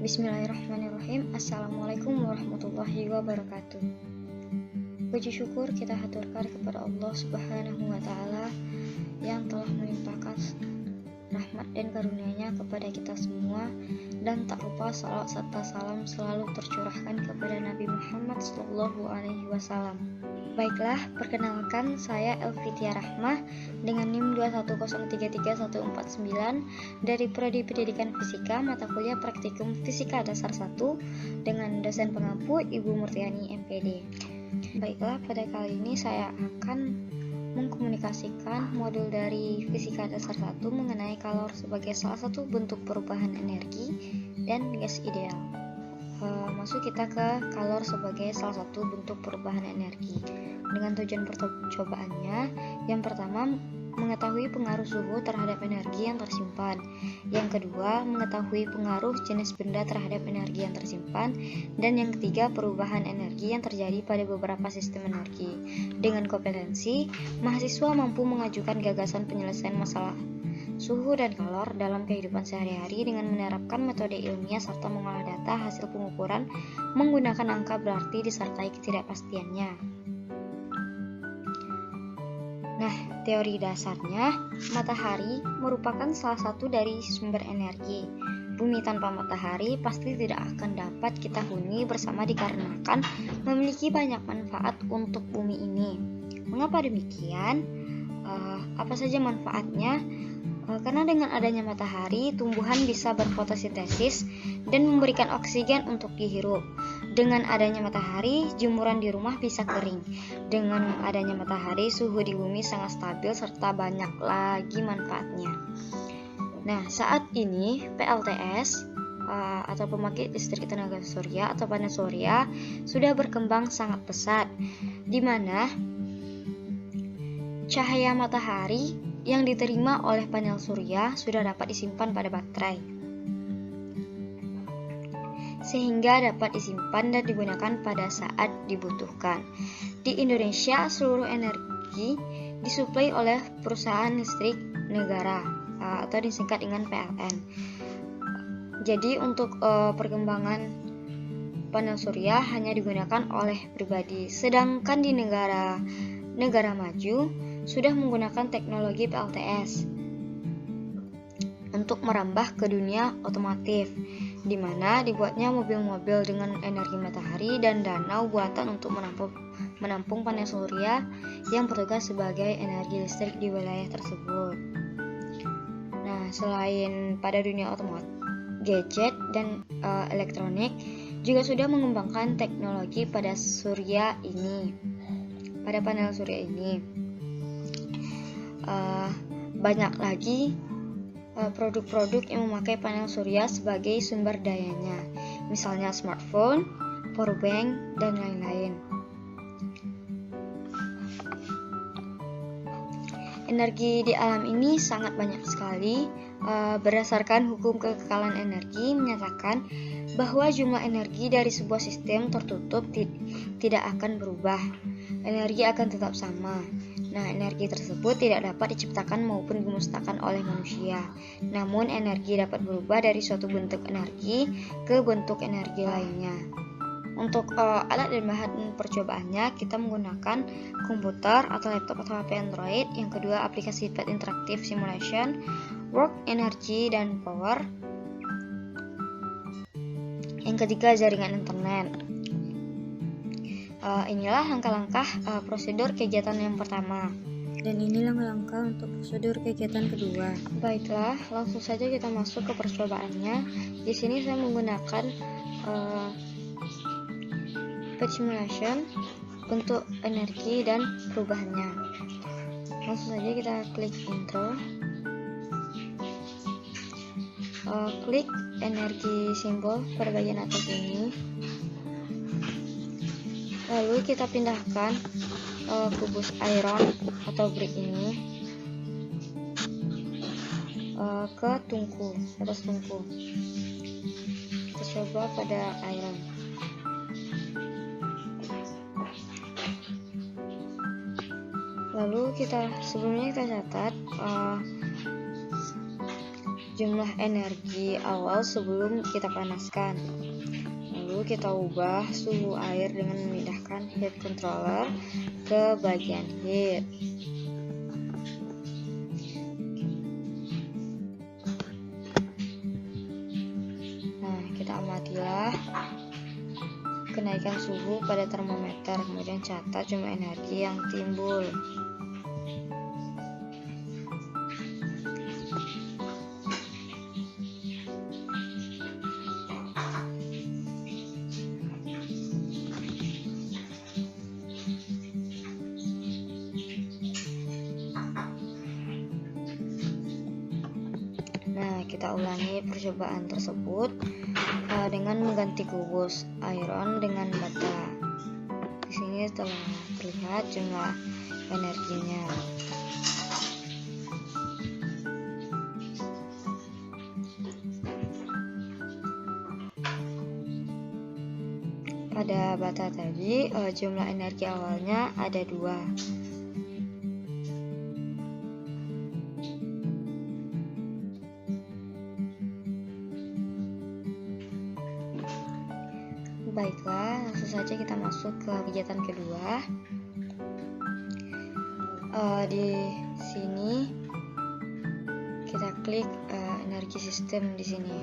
Bismillahirrahmanirrahim. Assalamualaikum warahmatullahi wabarakatuh. Puji syukur kita haturkan kepada Allah Subhanahu wa Ta'ala yang telah melimpahkan rahmat dan karunia-Nya kepada kita semua, dan tak lupa salawat serta salam selalu tercurahkan kepada Nabi Muhammad SAW. Baiklah, perkenalkan saya Elfitia Rahmah dengan NIM 210334149 dari Prodi Pendidikan Fisika mata kuliah Praktikum Fisika Dasar 1 dengan dosen pengampu Ibu Murtiani MPD. Baiklah, pada kali ini saya akan mengkomunikasikan modul dari Fisika Dasar 1 mengenai kalor sebagai salah satu bentuk perubahan energi dan gas ideal. Masuk kita ke kalor sebagai salah satu bentuk perubahan energi. Dengan tujuan percobaannya, yang pertama mengetahui pengaruh suhu terhadap energi yang tersimpan. Yang kedua, mengetahui pengaruh jenis benda terhadap energi yang tersimpan. Dan yang ketiga, perubahan energi yang terjadi pada beberapa sistem energi. Dengan kompetensi, mahasiswa mampu mengajukan gagasan penyelesaian masalah suhu dan kalor dalam kehidupan sehari-hari dengan menerapkan metode ilmiah serta mengolah data hasil pengukuran menggunakan angka berarti disertai ketidakpastiannya. Nah, teori dasarnya, matahari merupakan salah satu dari sumber energi. Bumi tanpa matahari pasti tidak akan dapat kita huni bersama dikarenakan memiliki banyak manfaat untuk bumi ini. Mengapa demikian? Apa saja manfaatnya? Karena dengan adanya matahari, tumbuhan bisa berfotosintesis dan memberikan oksigen untuk dihirup. Dengan adanya matahari, jemuran di rumah bisa kering. Dengan adanya matahari, suhu di bumi sangat stabil serta banyak lagi manfaatnya. Nah, saat ini PLTS atau pembangkit listrik tenaga surya atau panel surya sudah berkembang sangat pesat, di mana cahaya matahari yang diterima oleh panel surya sudah dapat disimpan pada baterai, sehingga dapat disimpan dan digunakan pada saat dibutuhkan. Di Indonesia, seluruh energi disuplai oleh perusahaan listrik negara atau disingkat dengan PLN. Jadi untuk perkembangan panel surya hanya digunakan oleh pribadi, sedangkan di negara maju sudah menggunakan teknologi PLTS untuk merambah ke dunia otomotif, di mana dibuatnya mobil-mobil dengan energi matahari dan danau buatan untuk menampung panel surya yang bertugas sebagai energi listrik di wilayah tersebut. Nah, selain pada dunia otomotif, gadget dan elektronik juga sudah mengembangkan teknologi pada panel surya ini. Banyak lagi produk-produk yang memakai panel surya sebagai sumber dayanya, misalnya smartphone, powerbank, dan lain-lain. Energi di alam ini sangat banyak sekali. Berdasarkan hukum kekekalan energi menyatakan bahwa jumlah energi dari sebuah sistem tertutup tidak akan berubah. Energi akan tetap sama. Nah, energi tersebut tidak dapat diciptakan maupun dimusnahkan oleh manusia. Namun, energi dapat berubah dari suatu bentuk energi ke bentuk energi lainnya. Untuk alat dan bahan percobaannya, kita menggunakan komputer atau laptop atau HP Android. Yang kedua, aplikasi Pet Interactive Simulation, Work, Energy, dan Power. Yang ketiga, jaringan internet. Inilah langkah-langkah prosedur kegiatan yang pertama. Dan ini langkah-langkah untuk prosedur kegiatan kedua. Baiklah, langsung saja kita masuk ke percobaannya. Di sini saya menggunakan PET simulation, bentuk energi dan perubahannya. Langsung saja kita klik intro. Klik energi simbol pada bagian atas ini. Lalu kita pindahkan kubus iron atau brick ini ke atas tungku. Kita coba pada iron. Lalu sebelumnya kita catat jumlah energi awal sebelum kita panaskan. Lalu kita ubah suhu air dengan memindahkan heat controller ke bagian heat. Nah, kita amatilah kenaikan suhu pada termometer, kemudian catat jumlah energi yang timbul. Nah, kita ulangi percobaan tersebut dengan mengganti kubus iron dengan bata. Di sini telah terlihat jumlah energinya. Pada bata tadi jumlah energi awalnya ada 2. Baiklah, langsung saja kita masuk ke kegiatan kedua. Di sini kita klik energi sistem di sini.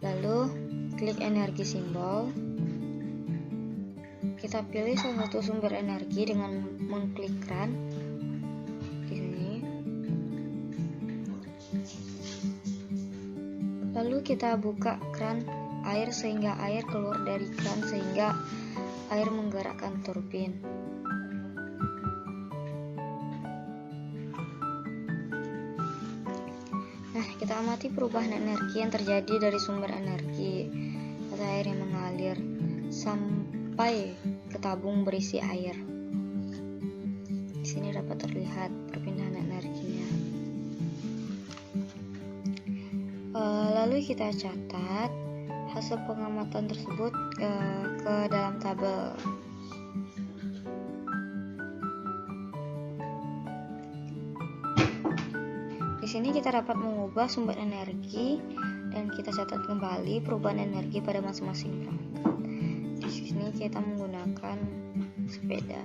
Lalu klik energi simbol. Kita pilih salah satu sumber energi dengan mengklik keran di sini. Lalu kita buka keran air sehingga air keluar dari keran sehingga air menggerakkan turbin. Nah, kita amati perubahan energi yang terjadi dari sumber energi atau air yang mengalir sampai ke tabung berisi air. Di sini dapat terlihat perpindahan energinya. Lalu kita catat hasil pengamatan tersebut ke dalam tabel. Di sini kita dapat mengubah sumber energi dan kita catat kembali perubahan energi pada masing-masing perangkat. Di sini kita menggunakan sepeda.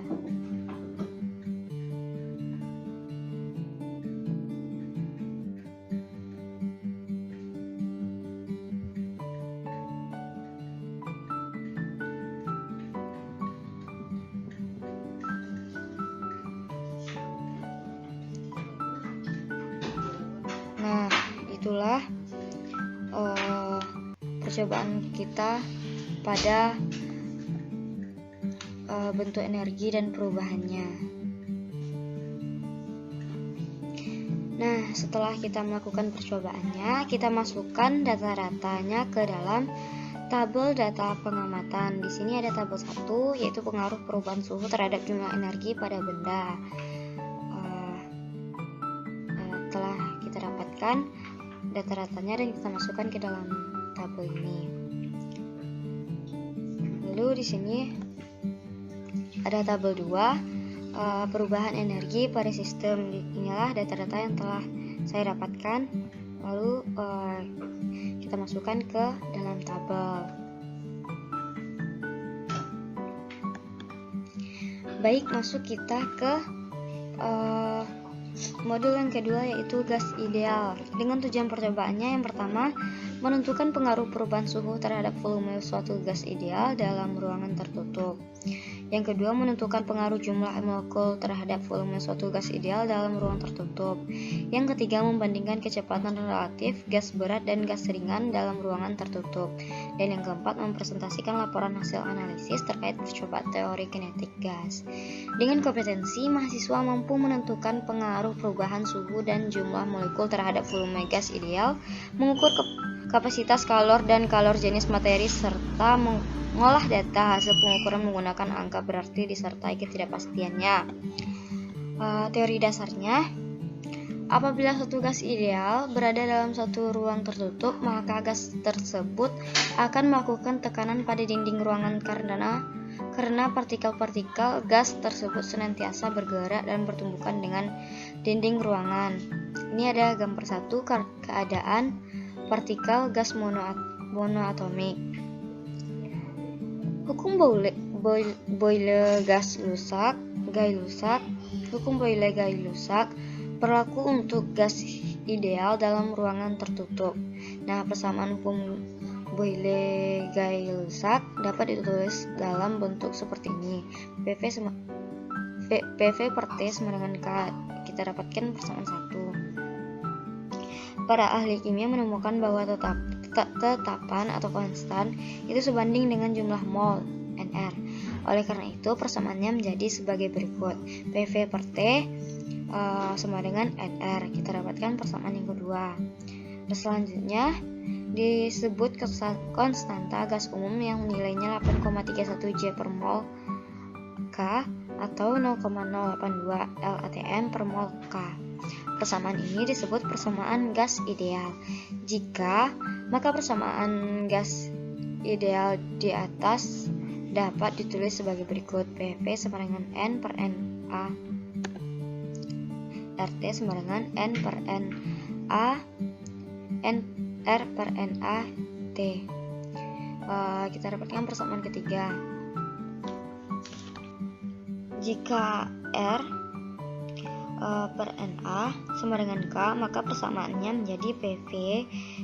Nah, itulah percobaan kita pada bentuk energi dan perubahannya. Nah, setelah kita melakukan percobaannya, kita masukkan data-datanya ke dalam tabel data pengamatan. Di sini ada tabel 1, yaitu pengaruh perubahan suhu terhadap jumlah energi pada benda. Setelah kita dapatkan data-datanya dan kita masukkan ke dalam tabel ini. Lalu di sini ada tabel 2, perubahan energi pada sistem. Inilah data-data yang telah saya dapatkan. Lalu kita masukkan ke dalam tabel. Baik, masuk kita ke modul yang kedua, yaitu gas ideal. Dengan tujuan percobaannya, yang pertama, menentukan pengaruh perubahan suhu terhadap volume suatu gas ideal dalam ruangan tertutup. Yang kedua, menentukan pengaruh jumlah molekul terhadap volume suatu gas ideal dalam ruang tertutup. Yang ketiga, membandingkan kecepatan relatif gas berat dan gas ringan dalam ruangan tertutup. Dan yang keempat, mempresentasikan laporan hasil analisis terkait percobaan teori kinetik gas. Dengan kompetensi, mahasiswa mampu menentukan pengaruh perubahan suhu dan jumlah molekul terhadap volume gas ideal, mengukur kapasitas kalor dan kalor jenis materi, serta mengolah data hasil pengukuran menggunakan angka berarti disertai ketidakpastiannya. Teori dasarnya, apabila suatu gas ideal berada dalam suatu ruang tertutup, maka gas tersebut akan melakukan tekanan pada dinding ruangan karena karena partikel-partikel gas tersebut senantiasa bergerak dan bertumbukan dengan dinding ruangan. Ini ada gambar 1 keadaan partikel gas monoatomik. Hukum Boyle-Gay-Lussac Hukum Boyle-Gay-Lussac berlaku untuk gas ideal dalam ruangan tertutup. Nah, persamaan hukum Boyle-Gay-Lussac dapat ditulis dalam bentuk seperti ini. PV per T sama dengan K. Kita dapatkan persamaan 1. Para ahli kimia menemukan bahwa tetapan atau konstan itu sebanding dengan jumlah mol NR. Oleh karena itu, persamaannya menjadi sebagai berikut. PV per T sama dengan NR. Kita dapatkan persamaan yang kedua. Dan selanjutnya disebut konstanta gas umum yang nilainya 8,31 J per mol K atau 0,082 LATM per mol K. Persamaan ini disebut persamaan gas ideal. Maka persamaan gas ideal di atas dapat ditulis sebagai berikut. PV sama dengan N per NA, RT sama dengan N per NA, R per NA, T. Kita dapatkan persamaan ketiga. Jika R per NA sama dengan K, maka persamaannya menjadi PV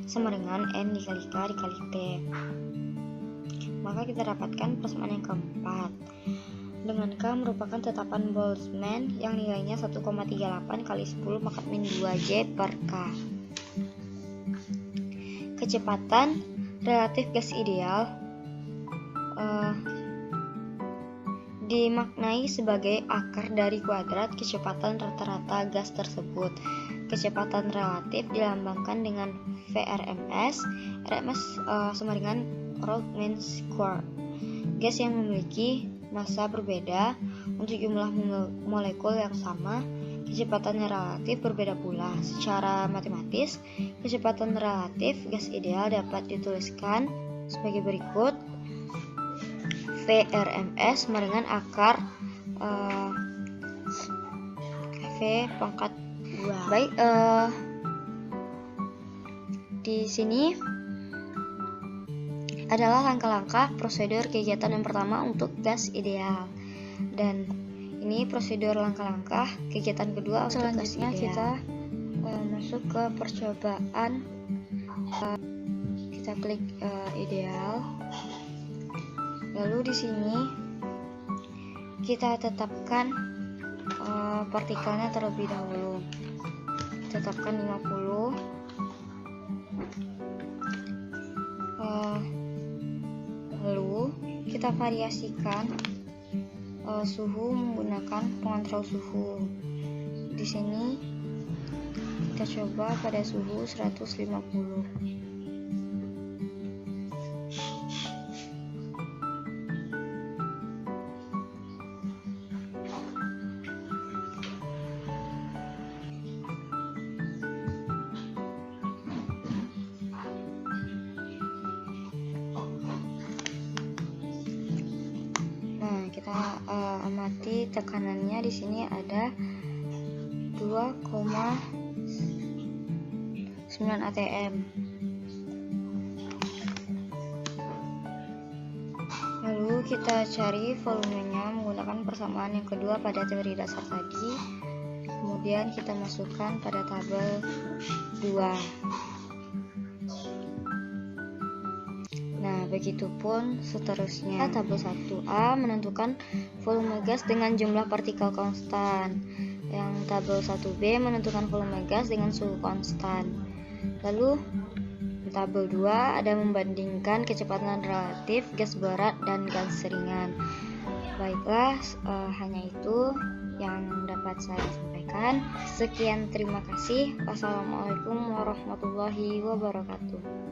sama dengan N dikali K dikali T. Maka kita dapatkan persamaan yang keempat. Dengan K merupakan tetapan Boltzmann yang nilainya 1,38 kali 10 pangkat min 2 J per K. Kecepatan relatif gas ideal dimaknai sebagai akar dari kuadrat kecepatan rata-rata gas tersebut. Kecepatan relatif dilambangkan dengan VRMS. RMS sama dengan root mean square. Gas yang memiliki massa berbeda untuk jumlah molekul yang sama, kecepatannya relatif berbeda pula. Secara matematis, kecepatan relatif gas ideal dapat dituliskan sebagai berikut. VRMS sama dengan akar V pangkat 2. Baik, di sini adalah langkah-langkah prosedur kegiatan yang pertama untuk gas ideal, dan ini prosedur langkah-langkah kegiatan kedua untuk gas ideal. Kita masuk ke percobaan. Kita klik ideal. Lalu di sini kita tetapkan partikelnya terlebih dahulu. Tetapkan 50. Lalu kita variasikan suhu menggunakan pengontrol suhu. Di sini kita coba pada suhu 150. Kita amati tekanannya. Di sini ada 2,9 atm. Lalu kita cari volumenya menggunakan persamaan yang kedua pada teori dasar tadi. Kemudian kita masukkan pada tabel 2. Nah, begitupun seterusnya. Tabel 1A menentukan volume gas dengan jumlah partikel konstan. Yang tabel 1B menentukan volume gas dengan suhu konstan. Lalu di tabel 2 ada membandingkan kecepatan relatif gas berat dan gas ringan. Baiklah, hanya itu yang dapat saya sampaikan. Sekian, terima kasih. Wassalamualaikum warahmatullahi wabarakatuh.